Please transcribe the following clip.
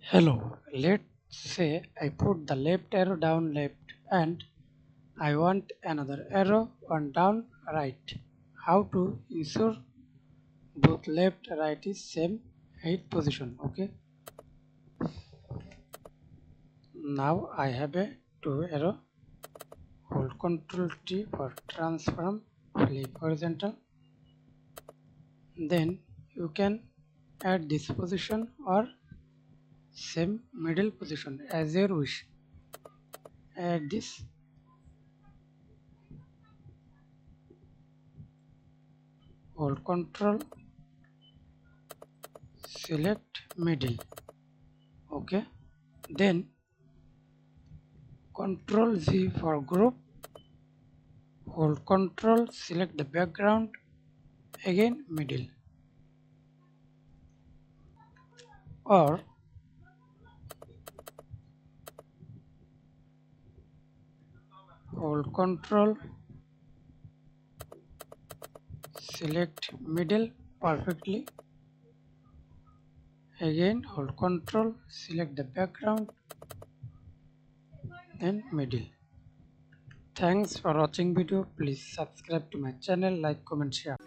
Hello, let's say I put the left arrow down left and I want another arrow on down right. How to ensure both left right is same height position. Okay. Now I have a two arrow. Hold Ctrl T for transform flip horizontal. Then you can add this position or same middle position as your wish. Add this. Hold Ctrl, select middle. Okay. Then Ctrl Z for group. Hold Ctrl, select the background. Again middle. Or hold Ctrl, select middle perfectly. Again hold Ctrl, select the background and middle. Thanks for watching video. Please subscribe to my channel, like, comment, share.